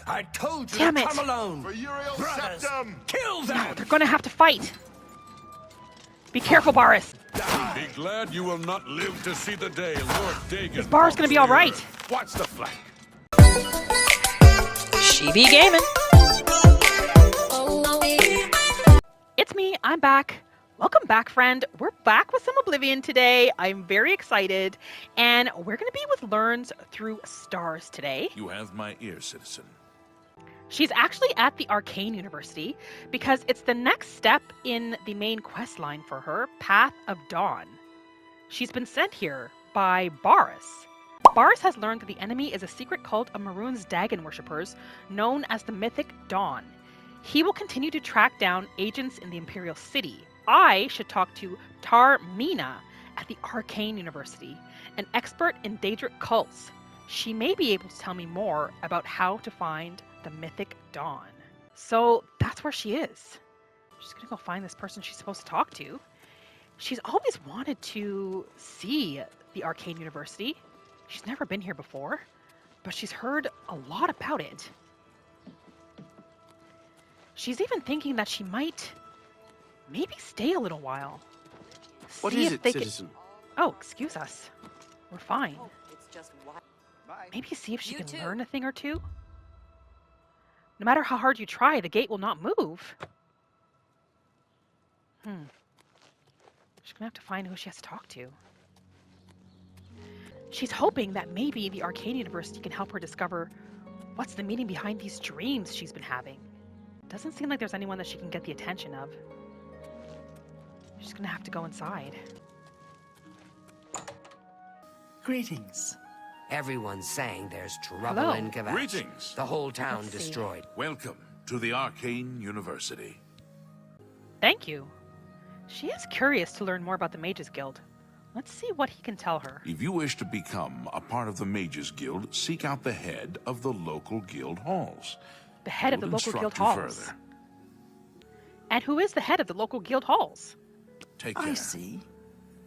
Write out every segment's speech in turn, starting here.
I told you Damn to it. come alone. For Uriel Brothers, Septum! kill them. No, they're gonna have to fight. Be careful, Boris. Be glad you will not live to see the day Lord Dagon... Is Boris gonna be all right? Watch the flank. She be gaming. It's me, I'm back. Welcome back, friend. We're back with some Oblivion today. I'm very excited. And we're going to be with Learns Through Stars today. You have my ear, citizen. She's actually at the Arcane University because it's the next step in the main quest line for her, Path of Dawn. She's been sent here by Boris. Boris has learned that the enemy is a secret cult of Maroon's Dagon worshippers known as the Mythic Dawn. He will continue to track down agents in the Imperial City. I should talk to Tamriel at the Arcane University, an expert in Daedric cults. She may be able to tell me more about how to find the Mythic Dawn. So that's where she is. She's gonna go find this person she's supposed to talk to. She's always wanted to see the Arcane University. She's never been here before, but she's heard a lot about it. She's even thinking that she might maybe stay a little while. What See is if it, they citizen? Oh, excuse us. We're fine. It's just wild. Maybe see if she You can too. learn a thing or two. No matter how hard you try, the gate will not move. She's gonna have to find who she has to talk to. She's hoping that maybe the Arcane University can help her discover what's the meaning behind these dreams she's been having. Doesn't seem like there's anyone that she can get the attention of. She's gonna have to go inside. Greetings. Everyone's saying there's trouble Hello. in Kvatch. Greetings. The whole town Let's see. destroyed. Welcome to the Arcane University. Thank you. She is curious to learn more about the Mages Guild. Let's see what he can tell her. If you wish to become a part of the Mages Guild, seek out the head of the local guild halls. The head of the We'll local guild instruct you halls. further. And who is the head of the local guild halls? Take care. I see.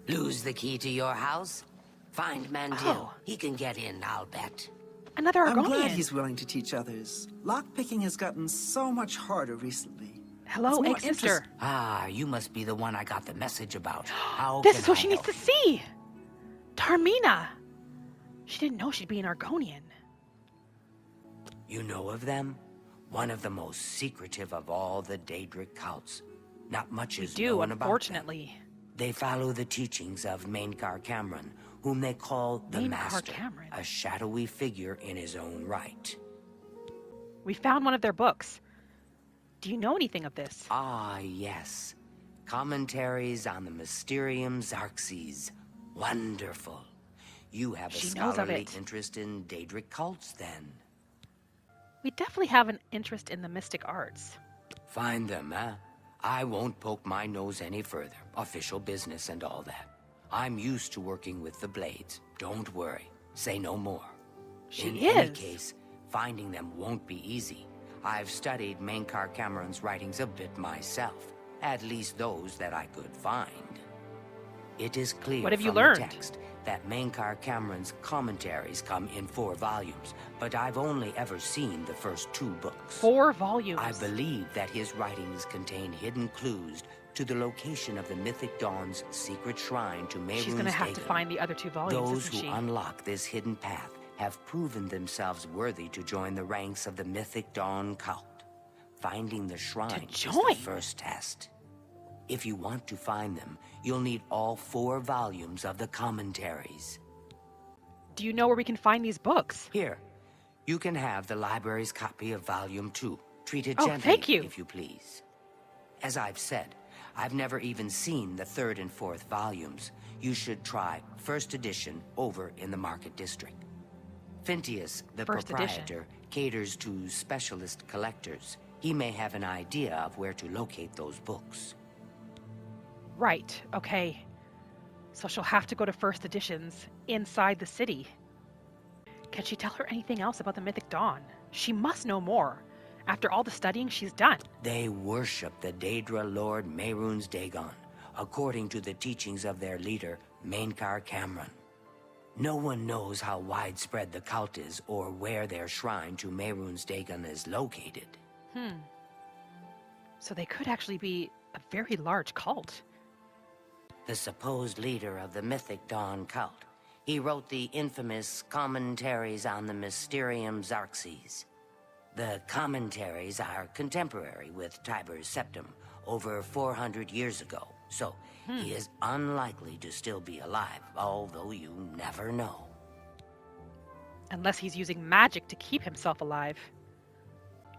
Lose the key to your house? Find Mandil. Oh. He can get in, I'll bet. Another I'm glad Argonian. he's willing to teach others. Lockpicking has gotten so much harder recently. Hello, It's more ex-sister. Ah, you must be the one I got the message about. How This can is what I she needs help? to see. Tamriel. She didn't know she'd be an Argonian. You know of them? One of the most secretive of all the Daedric cults. Not much is Do, known about them. unfortunately. They follow the teachings of Mainkar Cameron, whom they call the Mainkar Master, Cameron. a shadowy figure in his own right. We found one of their books. Do you know anything of this? Ah, yes. Commentaries on the Mysterium Xarxes. Wonderful. You have a She knows of scholarly it. interest in Daedric cults, then. We definitely have an interest in the mystic arts. Find them, huh? I won't poke my nose any further. Official business and all that. I'm used to working with the Blades. Don't worry. Say no more. She In is. any case, finding them won't be easy. I've studied Mainkar Cameron's writings a bit myself. At least those that I could find. It is clear What have you from learned? the text that Mainkar Cameron's commentaries come in 4 volumes, but I've only ever seen the first 2 books. 4 volumes. I believe that his writings contain hidden clues to the location of the Mythic Dawn's secret shrine to Mehrunes She's gonna have to Dagon. find the other 2 volumes, Those isn't who she? unlock this hidden path have proven themselves worthy to join the ranks of the Mythic Dawn cult. Finding the shrine is join? the first test. If you want to find them, you'll need all 4 volumes of the commentaries. Do you know where we can find these books? Here, you can have the library's copy of Volume 2. Treat it Oh, gently, thank you. if you please. As I've said, I've never even seen the 3rd and 4th volumes. You should try first edition over in the Market District. Phintius, the First edition. proprietor, caters to specialist collectors. He may have an idea of where to locate those books. Right, okay. So she'll have to go to first editions inside the city. Can she tell her anything else about the Mythic Dawn? She must know more, after all the studying she's done. They worship the Daedra Lord Mehrunes Dagon, according to the teachings of their leader, Mainkar Cameron. No one knows how widespread the cult is or where their shrine to Mehrunes Dagon is located. So they could actually be a very large cult. The supposed leader of the Mythic Dawn cult. He wrote the infamous Commentaries on the Mysterium Xarxes. The commentaries are contemporary with Tiber's Septum, over 400 years ago, so he is unlikely to still be alive, although you never know. Unless he's using magic to keep himself alive.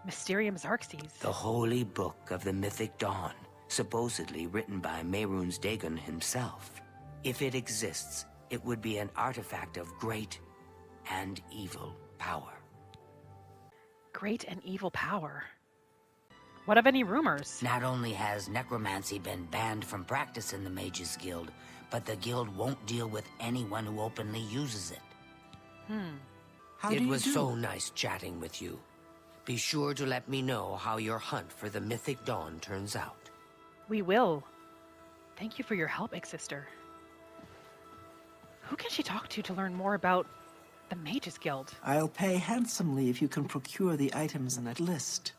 Mysterium Xarxes. The holy book of the Mythic Dawn, supposedly written by Mehrunes Dagon himself. If it exists, it would be an artifact of great and evil power. Great and evil power. What of any rumors? Not only has necromancy been banned from practice in the Mages Guild, but the guild won't deal with anyone who openly uses it. How do It you was do? so nice chatting with you. Be sure to let me know how your hunt for the Mythic Dawn turns out. We will. Thank you for your help, Big Sister. Who can she talk to learn more about the Mages Guild? I'll pay handsomely if you can procure the items in that list.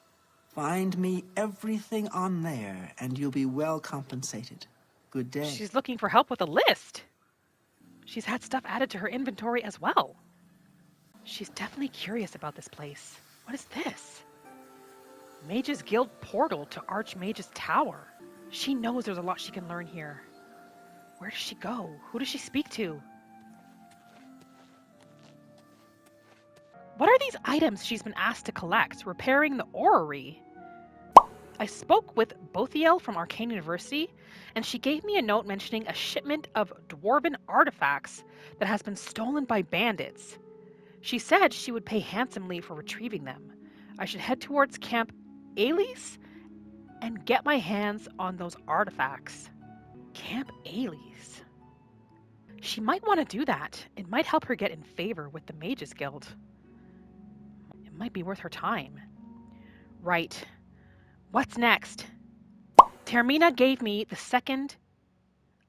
Find me everything on there, and you'll be well compensated. Good day. She's looking for help with a list. She's had stuff added to her inventory as well. She's definitely curious about this place. What is this? Mages Guild portal to Archmage's Tower. She knows there's a lot she can learn here. Where does she go? Who does she speak to? What are these items she's been asked to collect? Repairing the orrery. I spoke with Bothiel from Arcane University, and she gave me a note mentioning a shipment of dwarven artifacts that has been stolen by bandits. She said she would pay handsomely for retrieving them. I should head towards Camp Ailey's and get my hands on those artifacts. Camp Ailey's. She might want to do that. It might help her get in favor with the Mages Guild. It might be worth her time. Right. What's next? Termina gave me the second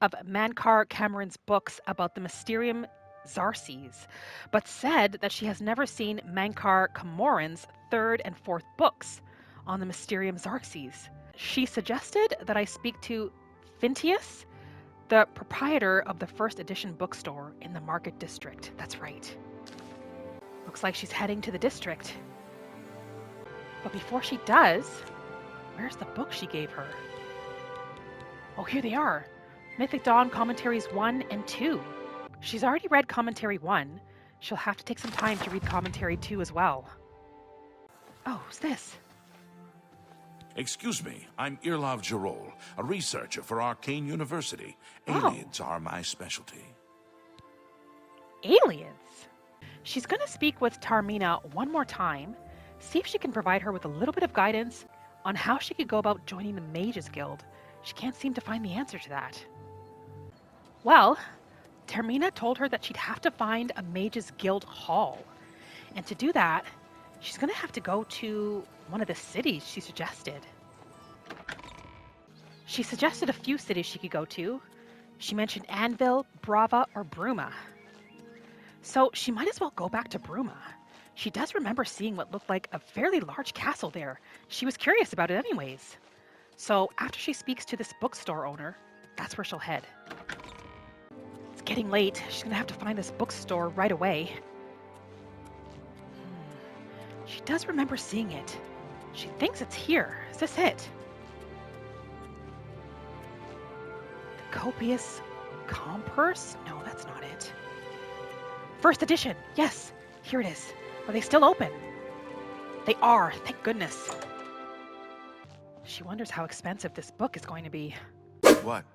of Mankar Cameron's books about the Mysterium Xarxes, but said that she has never seen Mankar Camoran's third and fourth books on the Mysterium Xarxes. She suggested that I speak to Fintius, the proprietor of the first edition bookstore in the Market District. That's right. Looks like she's heading to the district. But before she does, where's the book she gave her? Oh, here they are. Mythic Dawn Commentaries 1 and 2. She's already read Commentary 1. She'll have to take some time to read Commentary 2 as well. Oh, who's this? Excuse me, I'm Irlav Jarol, a researcher for Arcane University. Oh. Aliens are my specialty. Aliens? She's going to speak with Termina one more time, see if she can provide her with a little bit of guidance on how she could go about joining the Mages Guild. She can't seem to find the answer to that. Well, Termina told her that she'd have to find a Mages Guild hall. And to do that, she's going to have to go to one of the cities she suggested. She suggested a few cities she could go to. She mentioned Anvil, Brava, or Bruma. So she might as well go back to Bruma. She does remember seeing what looked like a fairly large castle there. She was curious about it anyways. So after she speaks to this bookstore owner, that's where she'll head. It's getting late. She's going to have to find this bookstore right away. She does remember seeing it. She thinks it's here. Is this it? The Copious Compurse? No, that's not it. First edition. Yes, here it is. Are they still open? They are, thank goodness. She wonders how expensive this book is going to be. What?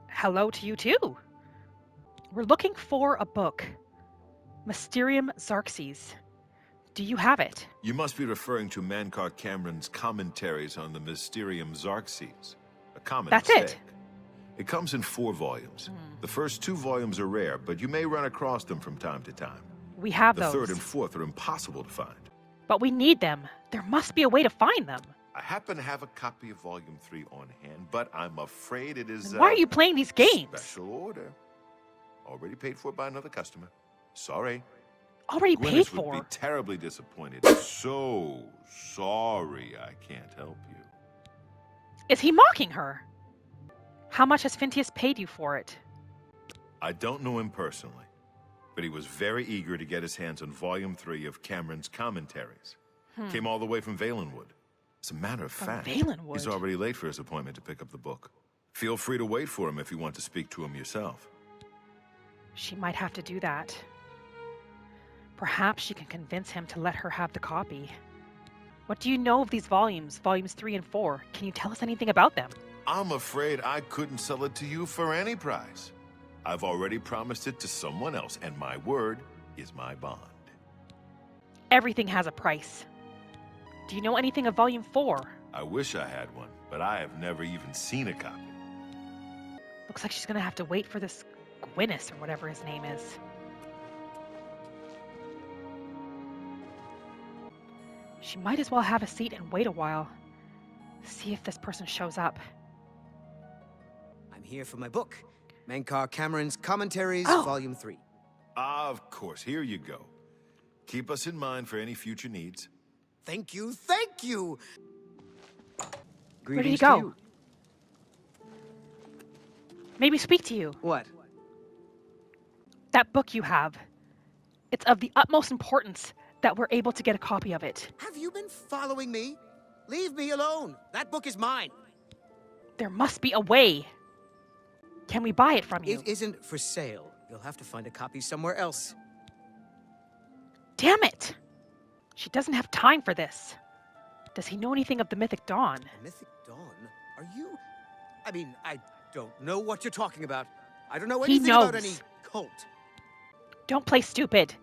Hello to you too. We're looking for a book. Mysterium Xarxes. Do you have it? You must be referring to Mankar Cameron's commentaries on the Mysterium Xarxes. A common That's mistake. it. It comes in 4 volumes. The first 2 volumes are rare, but you may run across them from time to time. We have The those. third and fourth are impossible to find. But we need them. There must be a way to find them. I happen to have a copy of Volume 3 on hand, but I'm afraid it is Why are you playing these games? special order. Already paid for by another customer. Sorry. Already paid Gwyneth would for. be terribly disappointed. So sorry I can't help you. Is he mocking her? How much has Phintius paid you for it? I don't know him personally, but he was very eager to get his hands on Volume 3 of Cameron's commentaries. Came all the way from Valenwood. As a matter of fact, Valenwood? he's already late for his appointment to pick up the book. Feel free to wait for him if you want to speak to him yourself. She might have to do that. Perhaps she can convince him to let her have the copy. What do you know of these volumes, volumes 3 and 4? Can you tell us anything about them? I'm afraid I couldn't sell it to you for any price. I've already promised it to someone else, and my word is my bond. Everything has a price. Do you know anything of volume 4? I wish I had one, but I have never even seen a copy. Looks like she's gonna have to wait for this Gwyneth or whatever his name is. She might as well have a seat and wait a while. See if this person shows up. I'm here for my book. Menkar Cameron's Commentaries, Oh. Volume 3. Of course, here you go. Keep us in mind for any future needs. Thank you, thank you! Where did he Greetings to go? you. Maybe speak to you. What? That book you have. It's of the utmost importance that we're able to get a copy of it. Have you been following me? Leave me alone. That book is mine. There must be a way. Can we buy it from you? It isn't for sale. You'll have to find a copy somewhere else. Damn it! She doesn't have time for this. Does he know anything of the Mythic Dawn? The Mythic Dawn? Are you... I mean, I don't know what you're talking about. I don't know He anything about knows. any cult. Don't play stupid.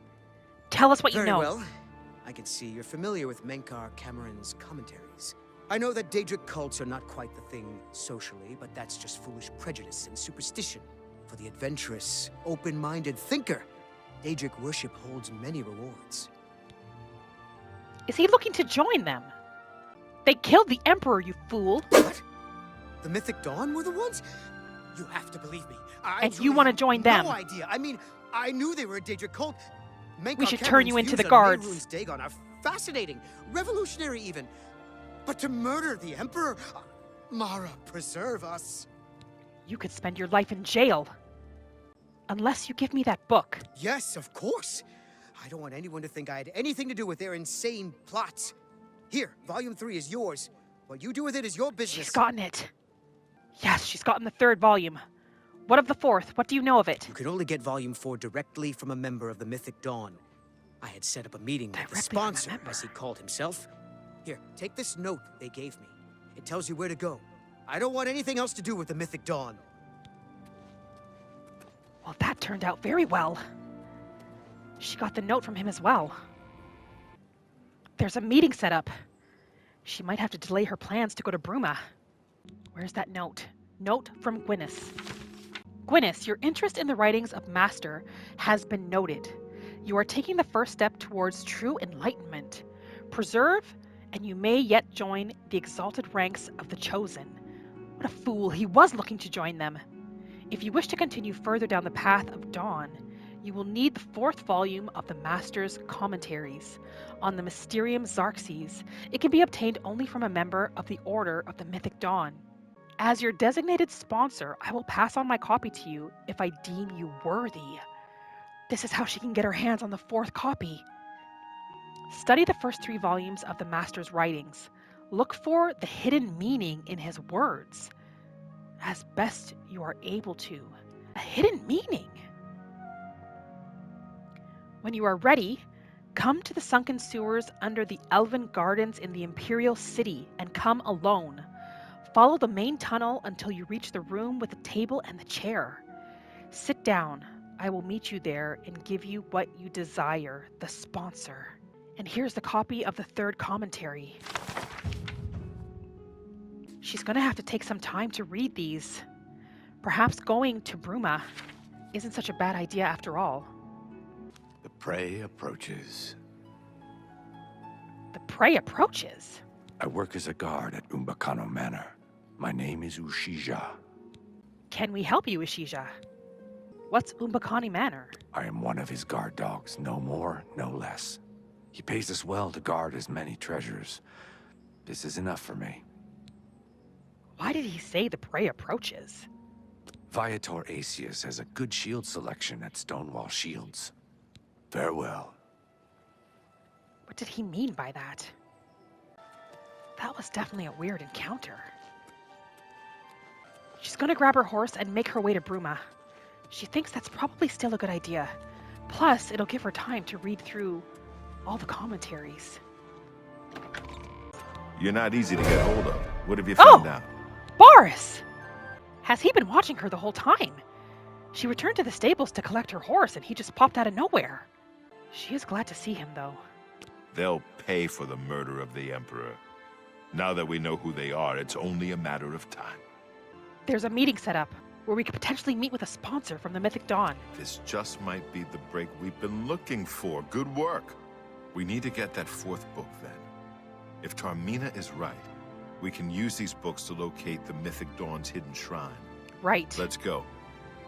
Tell us what you Very know. well. I can see you're familiar with Menkar Cameron's commentaries. I know that Daedric cults are not quite the thing socially, but that's just foolish prejudice and superstition. For the adventurous, open-minded thinker, Daedric worship holds many rewards. Is he looking to join them? They killed the Emperor, you fool. What? The Mythic Dawn were the ones? You have to believe me. I And you truly wanna had join them. No idea. I mean, I knew they were a Daedric cult. We should turn you into the guards. Dagon are fascinating, revolutionary even. But to murder the Emperor? Mara, preserve us. You could spend your life in jail. Unless you give me that book. Yes, of course. I don't want anyone to think I had anything to do with their insane plots. Here, Volume 3 is yours. What you do with it is your business. She's gotten it. Yes, she's gotten the 3rd volume. What of the 4th? What do you know of it? You can only get Volume 4 directly from a member of the Mythic Dawn. I had set up a meeting with the Directly from a sponsor, member. as he called himself. Here, take this note they gave me. It tells you where to go. I don't want anything else to do with the Mythic Dawn. Well, that turned out very well. She got the note from him as well. There's a meeting set up. She might have to delay her plans to go to Bruma. Where's that note? Note from Gwyneth. Gwyneth, your interest in the writings of Master has been noted. You are taking the first step towards true enlightenment. Preserve, and you may yet join the exalted ranks of the Chosen. What a fool, he was looking to join them. If you wish to continue further down the path of Dawn, you will need the 4th volume of the Master's Commentaries on the Mysterium Xarxes. It can be obtained only from a member of the Order of the Mythic Dawn. As your designated sponsor, I will pass on my copy to you if I deem you worthy. This is how she can get her hands on the 4th copy. Study the first 3 volumes of the Master's writings. Look for the hidden meaning in his words, as best you are able to. A hidden meaning? When you are ready, come to the sunken sewers under the Elven Gardens in the Imperial City and come alone. Follow the main tunnel until you reach the room with the table and the chair. Sit down. I will meet you there and give you what you desire, the sponsor. And here's the copy of the 3rd commentary. She's going to have to take some time to read these. Perhaps going to Bruma isn't such a bad idea after all. The prey approaches. The prey approaches. I work as a guard at Umbakano Manor. My name is Ushija. Can we help you, Ishija? What's Umbakani Manor? I am one of his guard dogs, no more, no less. He pays us well to guard his many treasures. This is enough for me. Why did he say the prey approaches? Viator Asius has a good shield selection at Stonewall Shields. Farewell. What did he mean by that? That was definitely a weird encounter. She's gonna grab her horse and make her way to Bruma. She thinks that's probably still a good idea. Plus, it'll give her time to read through all the commentaries. You're not easy to get hold of. What have you found out? Boris! Has he been watching her the whole time? She returned to the stables to collect her horse and he just popped out of nowhere. She is glad to see him, though. They'll pay for the murder of the Emperor. Now that we know who they are, it's only a matter of time. There's a meeting set up where we could potentially meet with a sponsor from the Mythic Dawn. This just might be the break we've been looking for. Good work. We need to get that fourth book, then. If Tarmina is right, we can use these books to locate the Mythic Dawn's hidden shrine. Right. Let's go.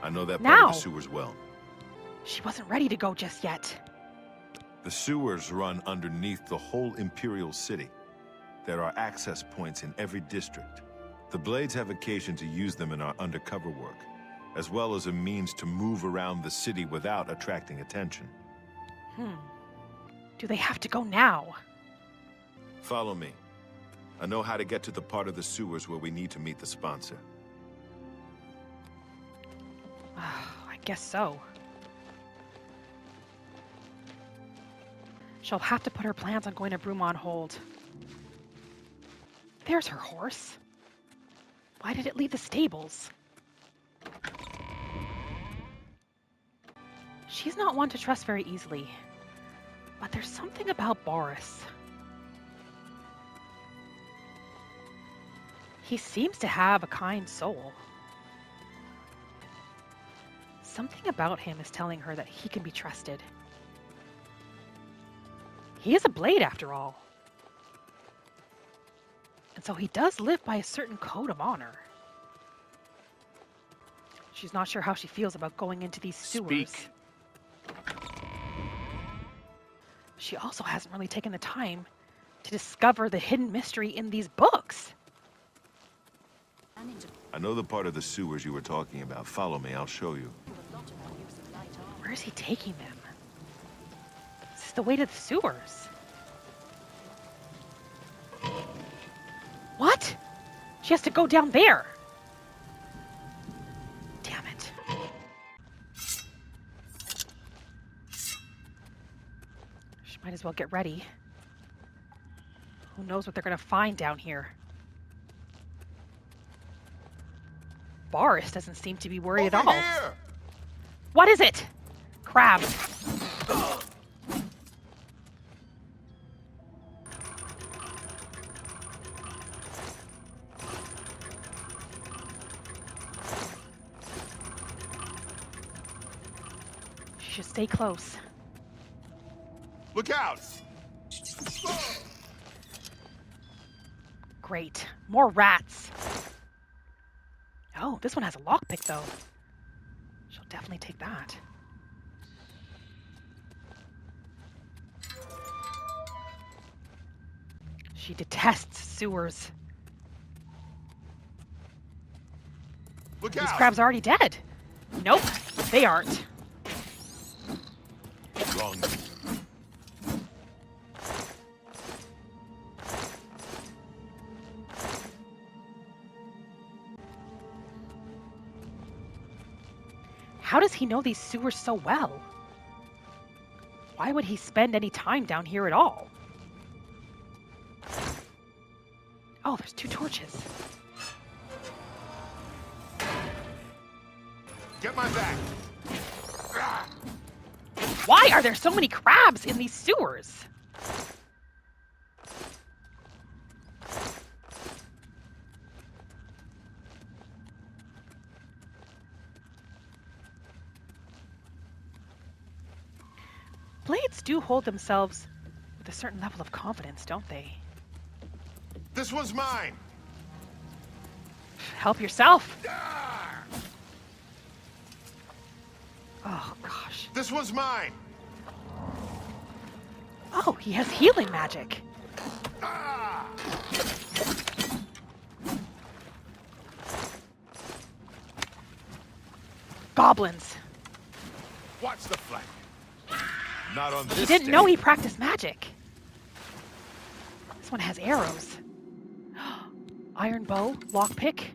I know that part Now. of the sewers well. She wasn't ready to go just yet. The sewers run underneath the whole Imperial City. There are access points in every district. The Blades have occasion to use them in our undercover work, as well as a means to move around the city without attracting attention. Do they have to go now? Follow me. I know how to get to the part of the sewers where we need to meet the sponsor. I guess so. She'll have to put her plans on going to Bruma on hold. There's her horse. Why did it leave the stables? She's not one to trust very easily. But there's something about Boris. He seems to have a kind soul. Something about him is telling her that he can be trusted. He is a blade, after all. And so he does live by a certain code of honor. She's not sure how she feels about going into these sewers. Speak. She also hasn't really taken the time to discover the hidden mystery in these books. I know the part of the sewers you were talking about. Follow me, I'll show you. Where is he taking them? This is the way to the sewers. What? She has to go down there. Damn it. She might as well get ready. Who knows what they're gonna find down here? Boris doesn't seem to be worried at all. Here! What is it? Crab. She should stay close. Look out! Great. More rats. Oh, this one has a lockpick, though. She'll definitely take that. She detests sewers. Look These out! crabs are already dead. Nope, they aren't. Wrong. How does he know these sewers so well? Why would he spend any time down here at all? Oh, there's 2 torches. Get my back! Why are there so many crabs in these sewers? Blades do hold themselves with a certain level of confidence, don't they? This one's mine! Help yourself. Oh, gosh. This one's mine! Oh, he has healing magic. Goblins. Watch the flank. Not on this He didn't know he practiced magic. This one has arrows. Iron bow, lockpick.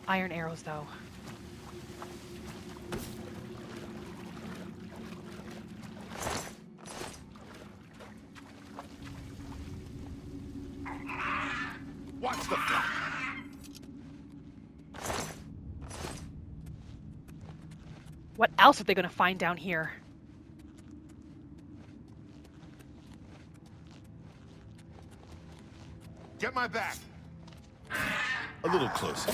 Iron arrows, though. Watch the flank. What else are they going to find down here? Get my back. A little closer.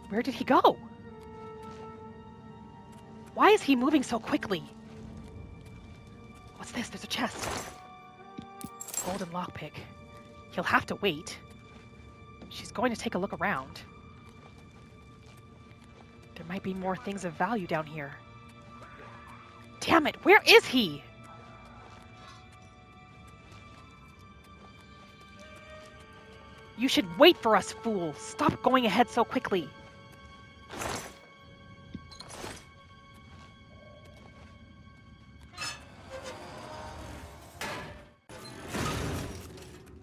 Where did he go? Why is he moving so quickly? What's this? There's a chest. Golden lockpick. He'll have to wait. She's going to take a look around. There might be more things of value down here. Damn it, where is he? You should wait for us, fool. Stop going ahead so quickly.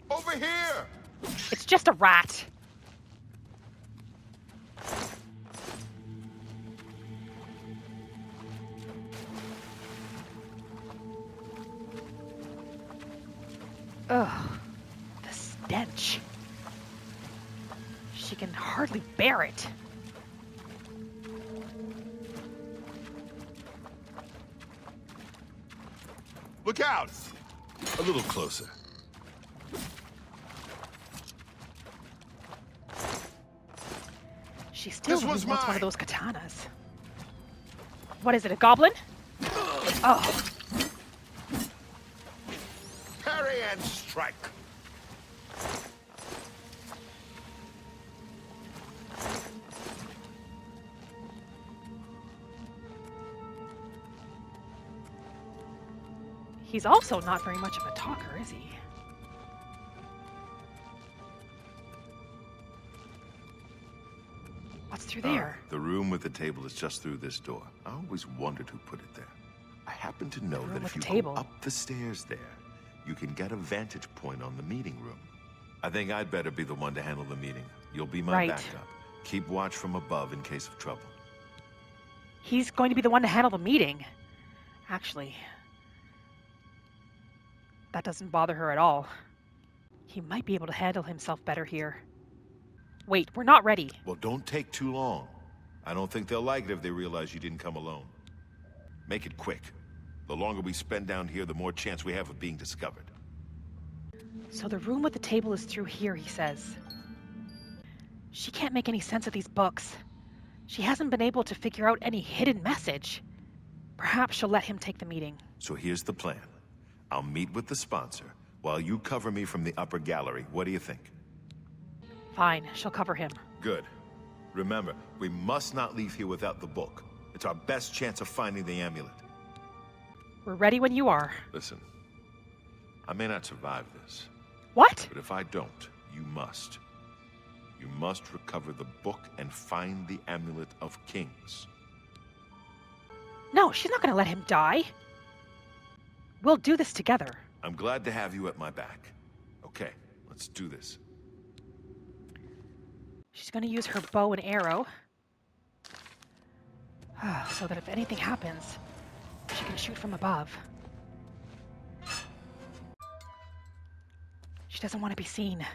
Over here! It's just a rat. Ugh, the stench. She can hardly bear it. Look out! A little closer. She still This really one's wants one of mine. those katanas. What is it, a goblin? Oh, Parry and strike. he's also not very much of a talker, is he? What's through there? The room with the table is just through this door. I always wondered who put it there. I happen to know room that with if the you table. go up the stairs there, you can get a vantage point on the meeting room. I think I'd better be the one to handle the meeting. You'll be my Right. backup. Keep watch from above in case of trouble. He's going to be the one to handle the meeting. Actually, that doesn't bother her at all. He might be able to handle himself better here. Wait, we're not ready. Well, don't take too long. I don't think they'll like it if they realize you didn't come alone. Make it quick. The longer we spend down here, the more chance we have of being discovered. So the room with the table is through here, he says. She can't make any sense of these books. She hasn't been able to figure out any hidden message. Perhaps she'll let him take the meeting. So here's the plan. I'll meet with the sponsor while you cover me from the upper gallery. What do you think? Fine, she'll cover him. Good. Remember, we must not leave here without the book. It's our best chance of finding the amulet. We're ready when you are. Listen, I may not survive this, What? but if I don't, you must. You must recover the book and find the amulet of kings. No, she's not going to let him die. We'll do this together. I'm glad to have you at my back. Okay, let's do this. She's going to use her bow and arrow. So that if anything happens, she can shoot from above. She doesn't want to be seen.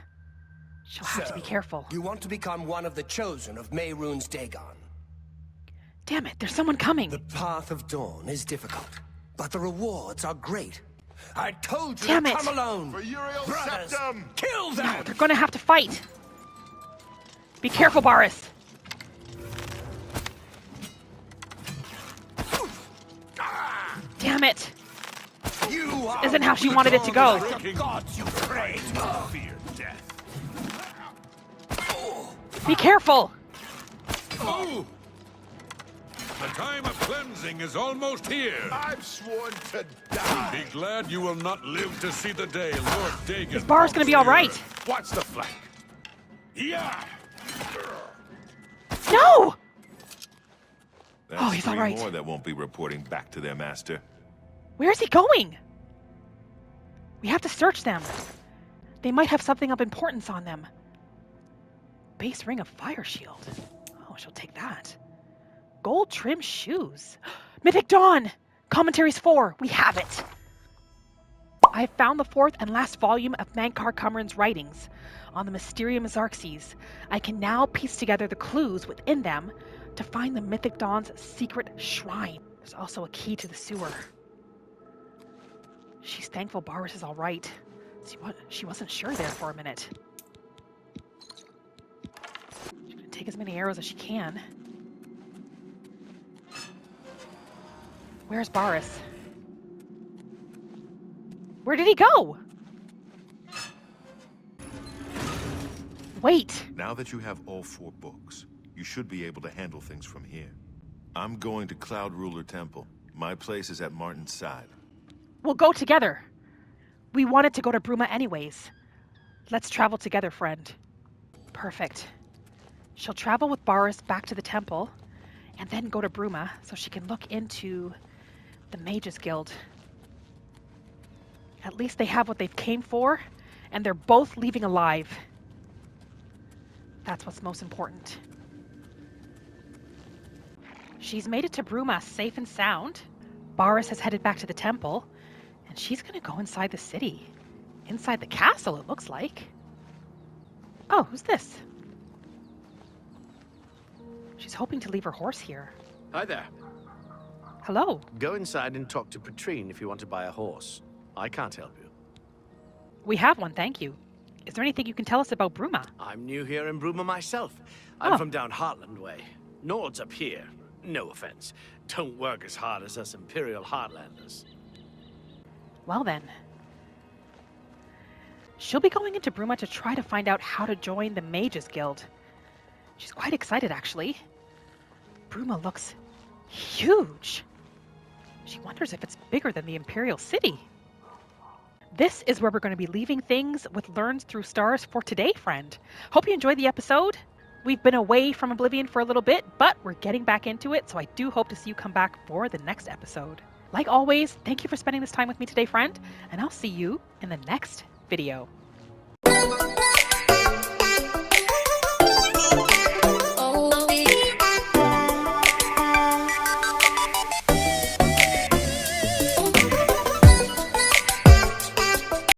She'll have to be careful. You want to become one of the chosen of Mehrunes Dagon. Damn it, there's someone coming. The path of dawn is difficult, but the rewards are great. I told you Damn to it. come alone. For Uriel Brothers, Septum! kill them! No, they're going to have to fight. Be careful, Baris. Damn it. You are Isn't how she wanted it to go. the gods you pray to. Fear death. Be careful! Oh! The time of cleansing is almost here. I've sworn to die. Be glad you will not live to see the day Lord Dagon. This bar's gonna be all right. Watch the flank. Yeah! No! That's Oh, he's all three right. more that won't be reporting back to their master. Where is he going? We have to search them. They might have something of importance on them. Base ring of fire shield. Oh, she'll take that. Gold trim shoes. Mythic Dawn! Commentaries 4. We have it. I have found the 4th and last volume of Mankar Cameron's writings on the Mysterium Xarxes. I can now piece together the clues within them to find the Mythic Dawn's secret shrine. There's also a key to the sewer. She's thankful Boris is all right. She wasn't sure there for a minute. She's gonna take as many arrows as she can. Where's Boris? Where did he go? Wait. Now that you have all 4 books, you should be able to handle things from here. I'm going to Cloud Ruler Temple. My place is at Martin's side. We'll go together. We wanted to go to Bruma anyways. Let's travel together, friend. Perfect. She'll travel with Boris back to the temple, and then go to Bruma so she can look into the Mages Guild. At least they have what they've came for, and they're both leaving alive. That's what's most important. She's made it to Bruma safe and sound. Boris has headed back to the temple, and she's gonna go inside the city. Inside the castle, it looks like. Oh, who's this? She's hoping to leave her horse here. Hi there. Hello. Go inside and talk to Patrine if you want to buy a horse. I can't help you. We have one, thank you. Is there anything you can tell us about Bruma? I'm new here in Bruma myself. I'm Oh. from down Heartland way. Nord's up here. No offense. Don't work as hard as us Imperial Heartlanders. Well then. She'll be going into Bruma to try to find out how to join the Mages Guild. She's quite excited, actually. Bruma looks huge. She wonders if it's bigger than the Imperial City. This is where we're going to be leaving things with Learns Through Stars for today, friend. Hope you enjoyed the episode. We've been away from Oblivion for a little bit, but we're getting back into it, so I do hope to see you come back for the next episode. Like always, thank you for spending this time with me today, friend, and I'll see you in the next video.